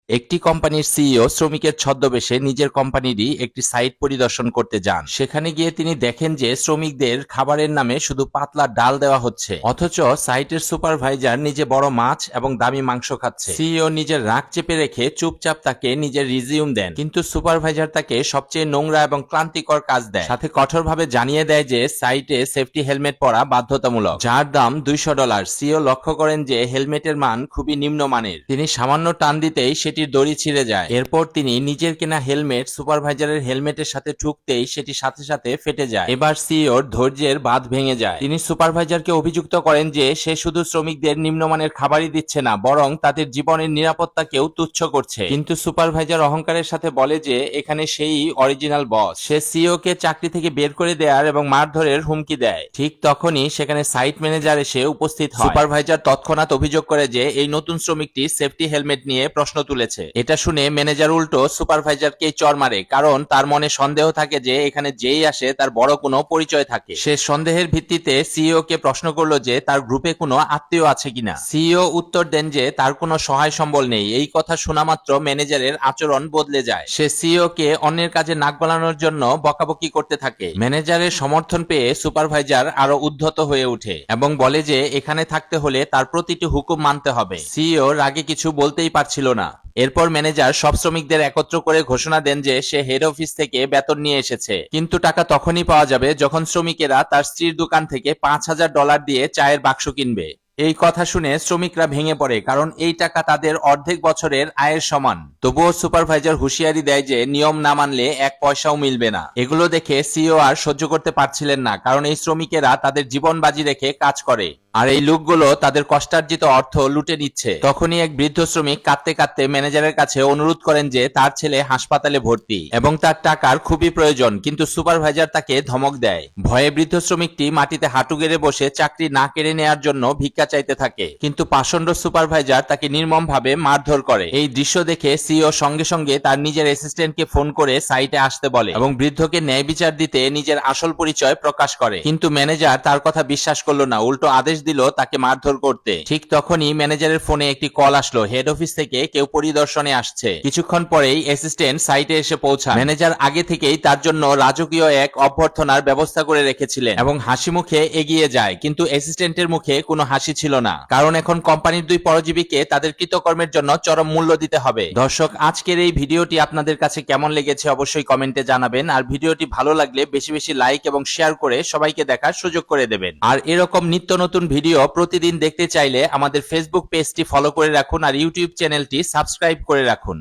একটি কোম্পানির সিইও শ্রমিকের ছদ্মবেশে নিজের কোম্পানিরই একটি সাইট পরিদর্শন করতে যান। সেখানে গিয়ে তিনি দেখেন যে শ্রমিকদের খাবারের নামে শুধু পাতলা ডাল দেওয়া হচ্ছে, অথচ সাইটের সুপারভাইজার নিজে বড় মাছ এবং দামি মাংস খাচ্ছে। সিইও নিজের রাগ চেপে রেখে চুপচাপ তাকে নিজের রিজিউম দেন, কিন্তু সুপারভাইজার তাকে সবচেয়ে নোংরা এবং ক্লান্তিকর কাজ দেয়, সাথে কঠোরভাবে জানিয়ে দেয় যে সাইটে সেফটি হেলমেট পরা বাধ্যতামূলক, যার দাম $200। সিইও লক্ষ্য করেন যে হেলমেটের মান খুবই নিম্নমানের। তিনি সামান্য টান দিতেই সেটির দড়ি ছিঁড়ে যায়। এরপর তিনি নিজের কেনা হেলমেট সুপারভাইজারের হেলমেটের সাথে ঠুকতেই সেটি সাথে সাথে ফেটে যায়। এবার সিইওর ধৈর্যের বাঁধ ভেঙে যায়। তিনি সুপারভাইজারকে অভিযুক্ত করেন যে সে শুধু শ্রমিকদের নিম্নমানের খাবারই দিচ্ছে না, বরং তাদের জীবনের নিরাপত্তাকেও তুচ্ছ করছে। কিন্তু সুপারভাইজার অহংকারের সাথে বলে যে এখানে সেই অরিজিনাল বস। সে সিইও কে চাকরি থেকে বের করে দেওয়ার এবং মারধরের হুমকি দেয়। ঠিক তখনই সেখানে সাইট ম্যানেজার এসে উপস্থিত হয়। সুপারভাইজার তৎক্ষণাৎ অভিযোগ করে যে এই নতুন শ্রমিকটি সেফটি হেলমেট নিয়ে প্রশ্ন তুলেছে। এটা শুনে ম্যানেজার উল্টো সুপারভাইজারকে চড় মারে, কারণ তার মনে সন্দেহ থাকে যে এখানে যেই আসে তার বড় কোনো পরিচয় থাকে। সে সন্দেহের ভিত্তিতে সিইও কে প্রশ্ন করলো যে তার গ্রুপে কোনো আত্মীয় আছে কিনা। সিইও উত্তর দেন যে তার কোনো সহায় সম্বল নেই। এই কথা শোনা মাত্র ম্যানেজারের আচরণ বদলে যায়। সে সিইও কে অন্যের কাজে নাক গলানোর জন্য বকাবকি করতে থাকে। ম্যানেজারের সমর্থন পেয়ে সুপারভাইজার আরো উদ্ধত হয়ে ওঠে এবং বলে যে এখানে থাকতে হলে তার প্রতিটি হুকুম মানতে হবে। সিইও রাগে কিছু বলতেই পারছিল না। এরপর ম্যানেজার সব শ্রমিকদের একত্র করে ঘোষণা দেন যে সে হেড অফিস থেকে বেতন নিয়ে এসেছে, কিন্তু টাকা তখনই পাওয়া যাবে যখন শ্রমিকেরা তার স্ত্রীর দোকান থেকে $5000 দিয়ে চায়ের বাক্স কিনবে। এই কথা শুনে শ্রমিকরা ভেঙে পড়ে, কারণ এই টাকা তাদের অর্ধেক বছরের আয়ের সমান। তবুও সুপারভাইজার হুঁশিয়ারি দেয় যে নিয়ম না মানলে এক পয়সাও মিলবে না। এগুলো দেখে সিইও আর সহ্য করতে পারছিলেন না, কারণ এই শ্রমিকেরা তাদের জীবন বাজি রেখে কাজ করে, আর এই লোকগুলো তাদের কষ্টার্জিত অর্থ লুটে নিচ্ছে। তখনই এক বৃদ্ধ শ্রমিক কাঁদতে কাঁদতে ম্যানেজারের কাছে অনুরোধ করেন যে তার ছেলে হাসপাতালে ভর্তি এবং তার টাকার খুবই প্রয়োজন, কিন্তু সুপারভাইজার তাকে ধমক দেয়। ভয়ে বৃদ্ধ শ্রমিকটি মাটিতে হাঁটু গেড়ে বসে চাকরি না কেড়ে নেওয়ার জন্য ভিক্ষা চাইতে থাকে, কিন্তু পাষণ্ড সুপারভাইজার তাকে নির্মমভাবে মারধর করে। এই দৃশ্য দেখে সিইও সঙ্গে সঙ্গে তার নিজের অ্যাসিস্ট্যান্টকে ফোন করে সাইটে আসতে বলে এবং বৃদ্ধকে ন্যায় বিচার দিতে নিজের আসল পরিচয় প্রকাশ করে। কিন্তু ম্যানেজার তার কথা বিশ্বাস করলো না, উল্টো আদেশ দিল তাকে মারধর করতে। ঠিক তখনই ম্যানেজারের ফোনে একটি কল আসলো, হেড অফিস থেকে কেউ পরিদর্শনে আসছে। কিছুক্ষণ পরেই অ্যাসিস্ট্যান্ট সাইটে এসে পৌঁছায়। ম্যানেজার আগে থেকেই তার জন্য রাজকীয় এক অভ্যর্থনার ব্যবস্থা করে রেখেছিলেন এবং হাসি মুখে এগিয়ে যায়, কিন্তু অ্যাসিস্ট্যান্টের মুখে কোনো হাসি ছিল না, কারণ এখন কোম্পানির দুই পরজীবীকে তাদের কৃতকর্মের জন্য চরম মূল্য দিতে হবে। দর্শক, আজকের এই ভিডিওটি আপনাদের কাছে কেমন লেগেছে অবশ্যই কমেন্টে জানাবেন, আর ভিডিওটি ভালো লাগলে বেশি বেশি লাইক এবং শেয়ার করে সবাইকে দেখার সুযোগ করে দেবেন। আর এরকম নিত্য নতুন ভিডিও প্রতিদিন দেখতে চাইলে আমাদের ফেসবুক পেজটি ফলো করে রাখুন আর ইউটিউব চ্যানেলটি সাবস্ক্রাইব করে রাখুন।